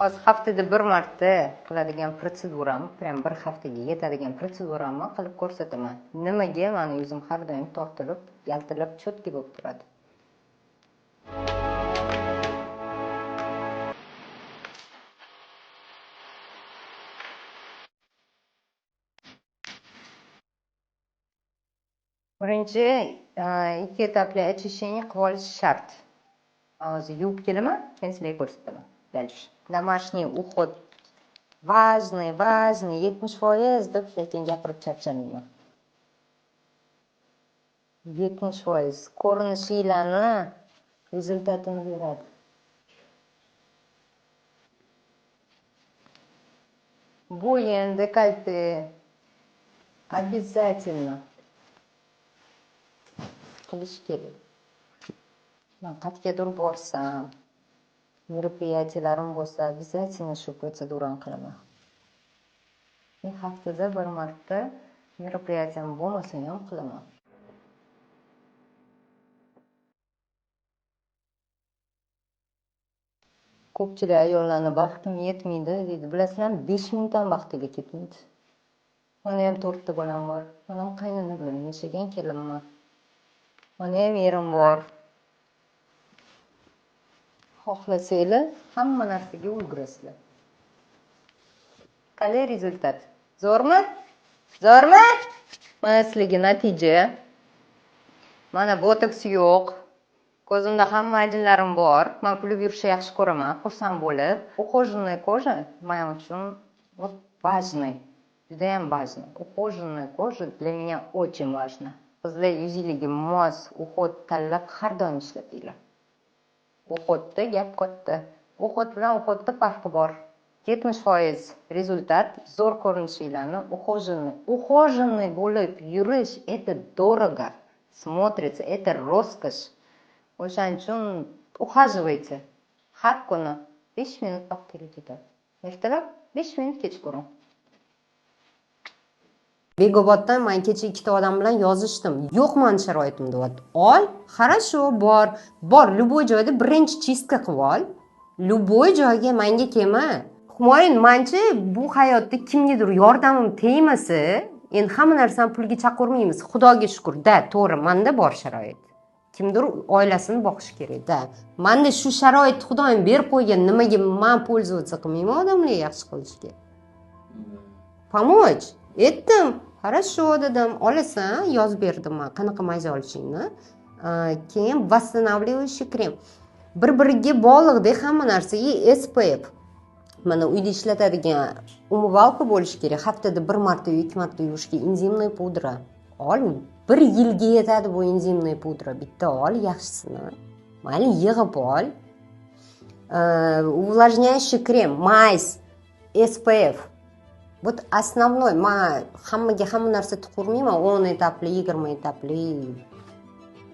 Hozir haftada bir marta qiladigan protseduramni, prям bir haftaga yetadigan protseduramni qilib ko'rsataman. Nimaga meni yuzim har doim tortilib, yaltirab, cho'tka bo'lib turadi. Birinchi ikki etapli очищение qilib olish shart. Hozir yuvib kelaman, men sizlarga ko'rsataman. Дальше. Домашний уход важный, 70% deb lekin gapirib charchamayman. 70% ko'rinishinglarni rezultatini beradi. Bu endi dekolте обязательно qilish kerak. Men qayergadir borsam, мероприятияларым bo'lsa, обязательно shu protsedurani qilaman. Men haftada bir marta мероприятиям bo'lmasa ham qilaman. Ko'pchilik ayollarni vaqtim yetmaydi deydi. Bilasizlarmi, 5 minut ham vaqtiga ketmaydi. Mana ham 4 ta bolam bor. Mana ham qaynona bilan yashagan kelinman. Mana ham erim bor. Xohlasanglar, hamma narsaga ulgurasizlar. Qanday rezultat? Zo'rmi? Zo'rmi? Mana sizlarga natija. Mana botoks yo'q. Ko'zimda hamma ajinlarim bor. Men kulib yurishni yaxshi ko'raman, xursand bo'lib. Ухоженная кожа men uchun вот важный. Juda ham важный. Ухоженная кожа для меня очень важна. Qizlar yuzingizga mos уход tanlab har doim ishlatinglar. Uxodda gap katta. Uxod bilan uxodda farqi bor. 70% rezultat zo'r ko'rinishinglarni ухоженный bo'lib yurish это дорого. Смотрится, это роскошь. O'shaning uchun ухаживайте. Har kuni 5 minut vaqtingiz ketadi. Ertalab 5 minut kech ko'ring. Bekoboddan men kecha ikkita odam bilan yozishdim. Yo'q men sharoitim deb. Ol, хорошо, bor, любой joyda birinchi чистка qilib ol. Любой joyga menga kelma. Humoyin, menchi bu hayotda kimgadir yordamim tegmasa, endi hamma narsani pulga chaqirmaymiz. Xudoga shukr, to'g'ri, menda bor sharoit. Kimdir oilasini boqish kerak, Menda shu sharoit Xudoyim berib qo'ygan, nimaga men пользоваться qilmayman odamlarga yaxshi qilishga? Помочь. Etdim. Хорошо dedim, olasan, yozib berdim men qanaqa mayza olishingni. Keyin восстанавливающий krem. Bir-biriga bog'liqdek hamma narsaga SPF. Mana uyda ishlatadigan umyvalka bo'lishi kerak. Haftada bir marta yoki 2 marta yuvishga enzimniy pudra. Ol, 1 yilga yetadi bu enzimniy pudra. Bitta ol, yaxshisini. Mayli yig'ib ol. Увлажняющий krem, mays, SPF. Bu основной, men hamma narsa tuqurmayman, 10 etapli, 20 etapli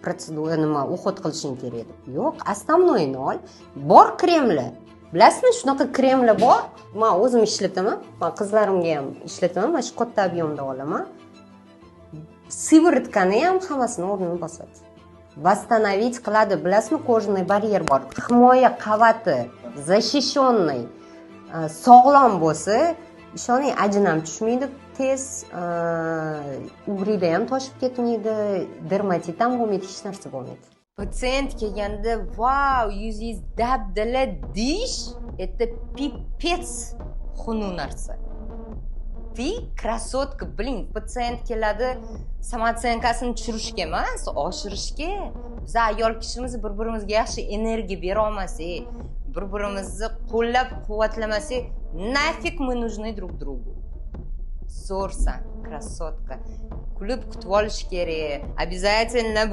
protsedura nima уход qilishing kerak deb. Yo'q, основnoyni ol. Bor kremlar. Bilasizmi, shunaqa kremlar bor. Men o'zim ishlataman, men qizlarimga ham ishlataman, mana shu katta объемda olaman. Sivoritkani ham hammasini o'rnini bosadi. Восстановить qiladi. Bilasizmi, кожаный baryer bor. Himoya qavati, защищенный, sog'lom bo'lsa, ishoning, ajin ham tushmaydi tez, ugrida ham toshib ketmaydi, dermatit ham bo'lmaydi, hech narsa bo'lmaydi. Patsient kelganda, "Vau, yuzingiz dabdala" deyish, это pipец xunuk narsa. Ты красотка, biling, patsient keladi, samotsenkasini tushirishga emas, oshirishga. Biz ayol kishimiz bir-birimizga yaxshi energiya bera olmasak, bir-birimizni qo'llab-quvvatlamasak, нафиг мы нужны друг другу. Zo'rsan, красотка. Kulib kutib olish kerak. Обязательно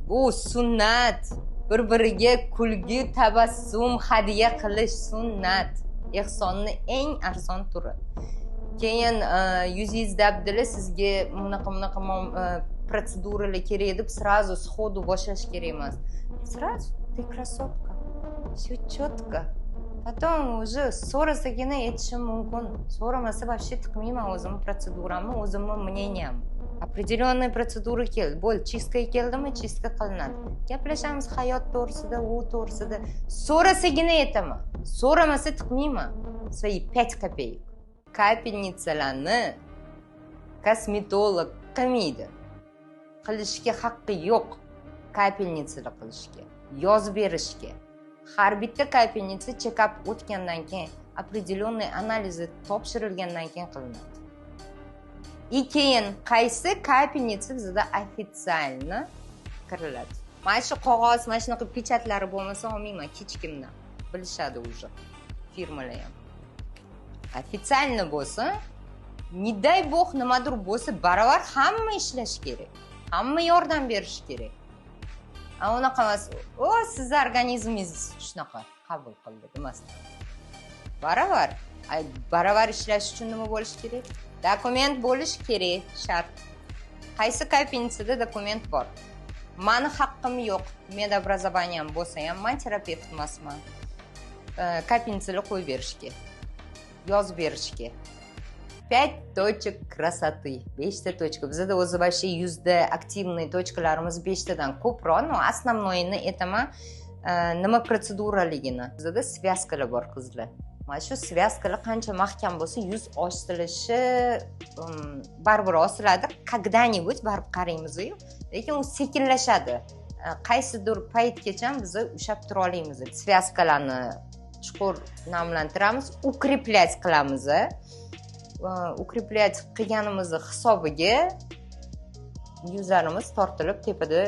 bu sunnat. Bir-biriga kulgi, tabassum hadya qilish sunnat. Ehsonni eng arzon turi. Keyin yuzingiz dabdala, sizga bunaqa protseduralar kerak deb сразу сходу boshlash kerak emas. Сразу ты красотка. Все четко. Потом уже so'rasagina aytishim mumkin. So'ramasa вообще tiqmayman o'zim protseduramni, o'zimning мнением. определенный protsedura keldi, bo'ldi, chistka keldimi, chistka qilinadi. Gaplashamiz hayot to'g'risida, u to'g'risida. So'rasagina aytaman, so'ramasa tiqmayman свои 5 копеек. Kapelnitsalarni kosmetolog qilmaydi, qilishga haqqi yo'q. Kapelnitsada qilishga, yozib berishga. Har bitta kapelnitsa check-up o'tgandan keyin, определенный analizi topshirilgandan keyin qilinadi. И keyin qaysi kapelnitsa bizda официально kiriladi. Mana shu qog'oz, mana shunaqa pechatlari bo'lmasa olmayman hech kimdan. Bilishadi уже firmalar ham. Официально bo'lsa, не дай bog nimadir bo'lsa, baravar hamma ishlash kerak. Hamma yordam berish kerak. Unaqa emas, o sizni organizmingiz shunaqa qabul qildi demasdan. Baravar ishlash uchun nima bo'lish kerak? Dokument bo'lish kerak, shart. Qaysi kapelnitsada dokument bor? Mani haqqim yo'q. Medobrazovaniyam bo'lsa ham, men terapevt emasman. Kapelnitsaga qo'yib berishga, yozib berishga. 5 точек красоты. 5 ta точка. Bizda o'zi вообще 100 da aktivniy точкаlarimiz 5 tadan ko'proq, но основноyini aytaman, nima protseduraligini. Bizda svязкаlar bor qizlar. Mana shu svязкаlar qancha mahkam bo'lsa, yuz osilishi baribir osiladi. Когда-нибудь baribir qaraymiz-ku, lekin u sekinlashadi. Qaysidir paytgacha biz ushlab tura olamiz. Svязкаlarni chuqur namlantiramiz, укреплять qilamiz. Укреплять qilganimiz hisobiga yuzlarimiz tortilib, tepada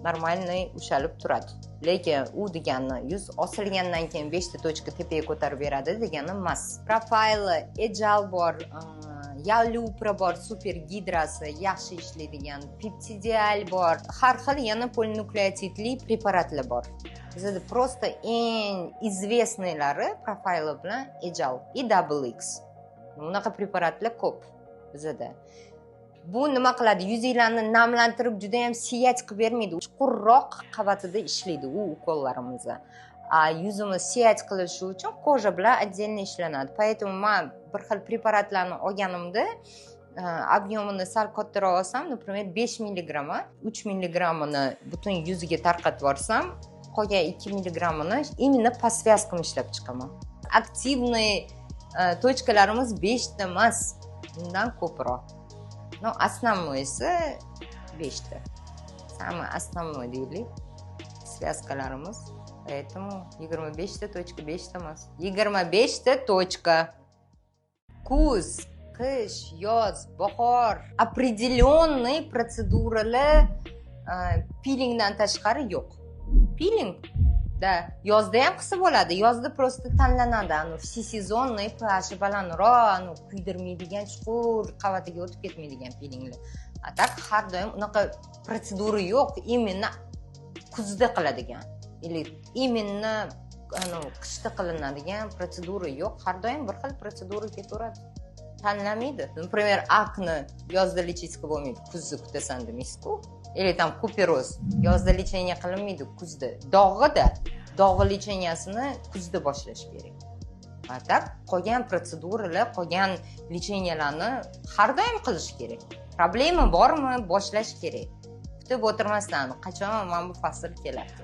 normalniy ushalib turadi. Lekin u degani yuz osilgandan keyin 5 ta точка tepaga ko'tarib beradi degani emas. Profili Ejal bor, Yalupra bor, super gidrasi yaxshi ishlaydigan, Peptidial bor, har xil yana polinukleotidli preparatlar bor. Bizda просто eng известныйлari profili bilan Ejal и Double X. Bunaqa preparatlar ko'p bizda. Bu nima qiladi? Yuzinglarni namlantirib, juda ham siyat qilib bermaydi. Chuqurroq qavatida ishlaydi u ukollarimiz. Yuzimiz siyat qilishi uchun koja bilan отдельно ishlanadi. Поэтому men bir xil preparatlarni olganimda объемini sal kattaroq olsam, например, 5 mg, 3 mg-ni butun yuziga tarqatib yuborsam, qolgan 2 mg-ni именно по связкам ishlab chiqaman. Aktivniy точкаlarimiz 5 ta emas, undan ko'proq. Но основноyisi 5 ta. Самый основной deylik. Связкаlarimiz. Поэтому 25 ta точка 5 ta emas. 25 ta точка. Kuz, qish, yoz, bahor. Определенный protseduralar pilingdan tashqari yo'q. Piling da yozda ham qilsa bo'ladi. Yozda просто tanlanadi. Все сезонный pH balandroq, kuydirmaydigan, chuqur qavatiga o'tib ketmaydigan pilinglar. Tak har doim unaqa protsedura yo'q. Именно kuzda qiladigan. Или именно qishda qilinadigan protsedura yo'q. Har doim bir xil protsedura ketaveradi. Tanlamaydi. Например, akni yozda lechить qilib bo'lmaydi, kuzda kutasan demaysiz-ku. Или там kuperoz yozda lechение qilinmaydi, kuzda. Dog'i lecheniyasini kuzda boshlash kerak. Tak qolgan protseduralar, qolgan lecheniyalarni har doim qilish kerak. Problema bormi, boshlash kerak. Kutib o'tirmasdan, qachon mana bu fasl keladi.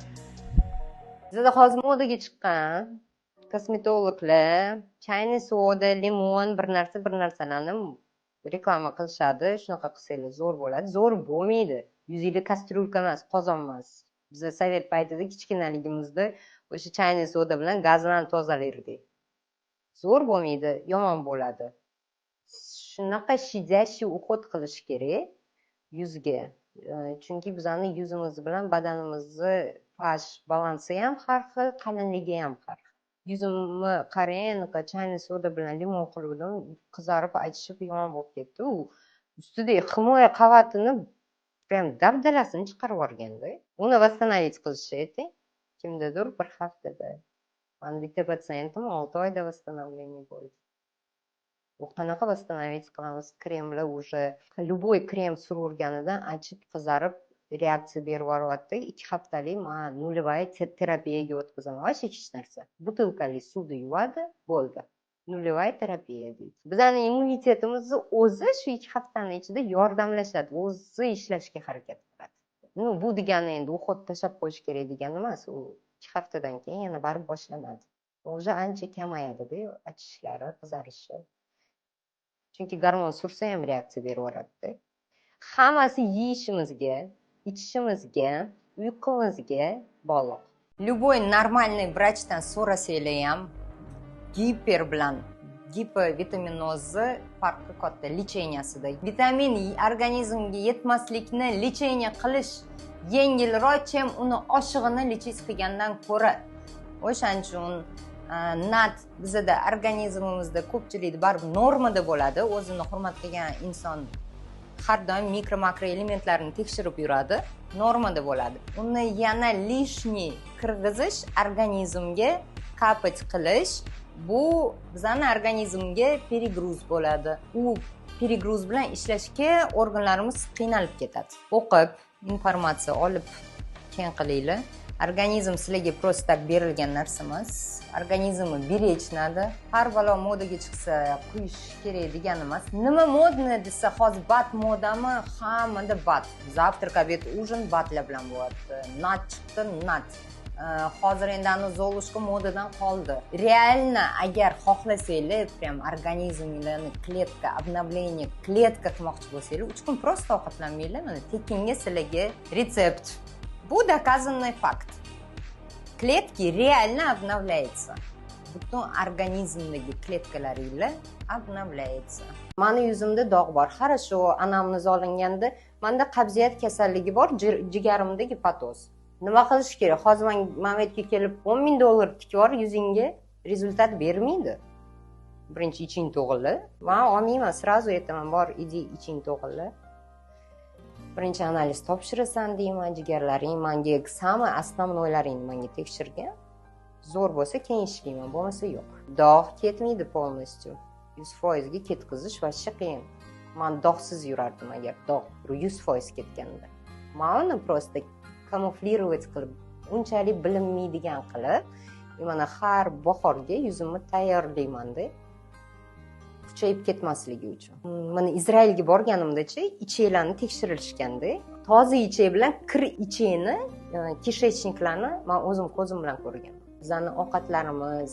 Bizda hozir modaga chiqqan kosmetologlar chayni soda, limon bir narsalarni reklama qilishadi. Shunaqa qilsanglar zo'r bo'ladi. Zo'r bo'lmaydi. Yuzingizda kastrulka emas, qozon emas. Biz sovet paytida kichkinaligimizda o'sha chayni soda bilan gazlarni tozalardik. Zo'r bo'lmaydi, yomon bo'ladi. Shunaqa shijashi уход qilish kerak yuzga. Chunki bizning yuzimiz bilan badanimizni pH balansi ham har xil, qalinligi ham har xil. Yuzimni qarang, chayni soda bilan limon qildim, qizarib, aychishib yomon bo'lib ketdi. U ustidagi himoya qavatini prям dabdalasini chiqarib yuborganda. Uni восстановить qilishni ayting. Kimdadir bir haftada. Mani bitta patsientim 6 oyda восстановление bo'ldi. Bu qanaqa восстановить qilamiz? Kremlar уже любой krem sururganidan achib, qizarib, reaksiya berib yuboryapti. 2 haftalik men nulevay terapiyaga o'tkazaman. Hech narsa. Butilkali suvda yuvadi, bo'ldi. Nulevay terapiya deydi. Bizning immunitetimizni o'zi shu 2 haftaning ichida yordamlashadi, o'zi ishlashga harakat qiladi. Bu degani endi o'qib tashlab qo'yish kerak degani emas. U 2 haftadan keyin yana barib boshlanadi. O'zi ancha kamayadi-da, achishlari, qizarishi. Chunki gormon sursa ham reaksiya beraveradi-da. Hammasi yeyishimizga, ichishimizga, uyqumizga bog'liq. Любой нормальный vrachdan so'rasanglar ham giper bilan gipovitaminozning farqi katta lecheniyasida. Vitamin organizmga yetmaslikni lecheniya qilish yengilroq, ham uni oshig'ini lechiz qilgandan ko'ra. O'shaning uchun nat bizda organizmimizda ko'pchilik baribir normada bo'ladi. O'zini hurmat qilgan inson har doim mikro makro elementlarni tekshirib yuradi, normada bo'ladi. Uni yana lishni kirgizish, organizmga kapit qilish, bu bizning organizmga perigruz bo'ladi. U perigruz bilan ishlashga organlarimiz qiynalib ketadi. O'qib, informatsiya olib keyin qilinglar. Organizm sizlarga просто tak berilgan narsa emas. Organizmni berichnadi. Har balo modaga chiqsa quyish kerak degani emas. Nima modni desa, hozir bat modami? Hammada bat. Завтрак, обед, ужин batlar bilan bo'lyapti. Nat chiqdi, nat. Hozir endi ani Zolushka modadan qoldi. Realno agar xohlasanglar, prям organizminglarni kletka, обновление kletka qilmoqchi bo'lsanglar, 3 kun просто ovqatlanmanglar. Mana tekinga sizlarga retsept. Bu доказанный факт. Клетки реально обновляются. Butun organizmdagi kletkalaringlar обновляется. Mani yuzimda dog' bor. Хорошо, anamniz olinganda menda qabziyat kasalligi bor, jigarimda gepatoz. Nima qilish kerak? Hozir men Mametga kelib $10,000 tikib bor, yuzingga rezultat bermaydi. Birinchi iching to'g'ili. Men olmayman, sразу aytaman, bor, иди iching to'g'ili. Birinchi analiz topshirasan deyman, jigarlaring menga samay основноylaringni menga tekshirgan. Zo'r bo'lsa keyin ishlayman, bo'lmasa yo'q. Dog' ketmaydi полностью. 100% ga ketkizish vashcha qiyin. Men dog'siz yurardim agar dog' 100% ketganda. Men uni просто kamuflировать qilib, unchalik bilinmaydigan qilib, mana har bahorga yuzimni tayyorlayman-da. Kuchayib ketmasligi uchun. Mana Izraelga borganimda-chi, ichaklarni tekshirilishganda, toza ichak bilan kir ichakni, kishechniklarni men o'zim ko'zim bilan ko'rganman. Bizning ovqatlarimiz,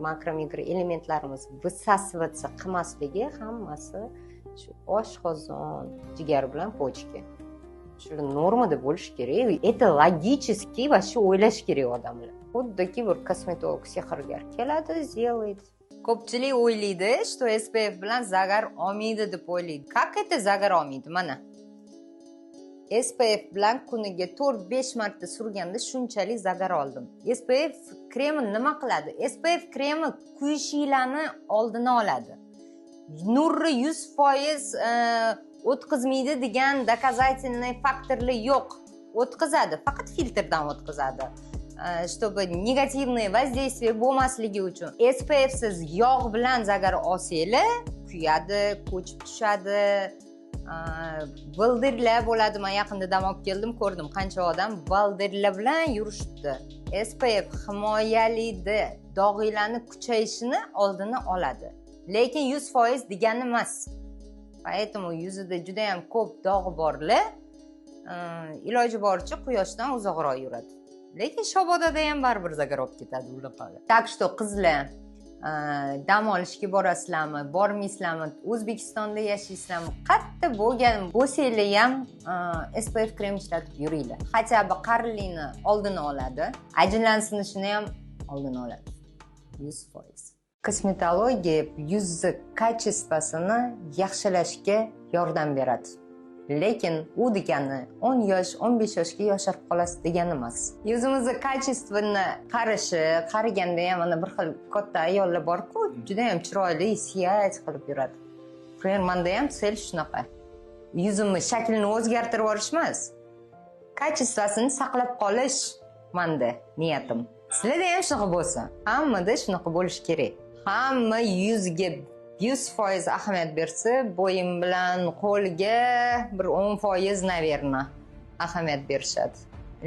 makro mikro elementlarimiz vысасываться qilmasligi hammasi shu oshqozon, jigar bilan pochka. Shu normada bo'lish kerak. Это логически va shu o'ylash kerak odamlar. Xuddiki bir kosmetolog sehrgar keladi, сделает. Ko'pchilik o'ylaydi, что SPF bilan zagar olmaydi deb o'ylaydi. Как это zagar olmaydi? Mana. SPF bilan kuniga 4-5 marta surganda shunchalik zagar oldim. SPF kremi nima qiladi? SPF kremi kuyishinglarni oldini oladi. Nurni 100% o'tkazmaydi degan доказательный faktorlar yo'q. O'tkazadi, faqat filtrdan o'tkazadi. Чтобы negativные воздействия bo'lmasligi uchun. SPF siz yog' bilan zagar olsanglar, kuyadi, ko'chib tushadi, bildirlar bo'ladi. Men yaqinda dam olib keldim, ko'rdim qancha odam bildirlar bilan yurishibdi. SPF himoyalaydi, dog'inglarni kuchayishini oldini oladi. Lekin 100% degani emas. Поэтому yuzida juda ham ko'p dog' borlar, iloji boricha quyoshdan uzoqroq yuradi. Lekin Shobodada ham baribir zagar olib ketadi ular. Так что qizlar, dam olishga borasizlarmi, bormaysizlarmi, O'zbekistonda yashaysizlarmi, qayerda bo'lgan bo'lsanglar ham SPF krem ishlatib yuringlar. Хотя бы qarilikni oldini oladi, ajinlanishini ham oldini oladi. 100%. Kosmetologiya yuz kачествосini yaxshilashga yordam beradi. Lekin u degani 10 yosh, 15 yoshga yosharib qolasiz degani emas. Yuzimizni kачествосini qaraganda ham mana bir xil katta ayollar bor-ku, juda ham chiroyli, siyat qilib yuradi. Menda ham sel shunaqa. Yuzimni shaklini o'zgartirib yuborish emas, kачествосini saqlab qolish menda niyatim. Sizlarda ham shunaqa bo'lsa, hammada shunaqa bo'lish kerak. Hamma yuzga 100% ahamiyat bersa, bo'yim bilan qo'lga bir 10% naverna ahamiyat berishadi.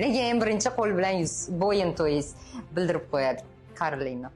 Lekin birinchi qo'l bilan yuz, bo'yin, то есть bildirib qo'yadi qarilikni.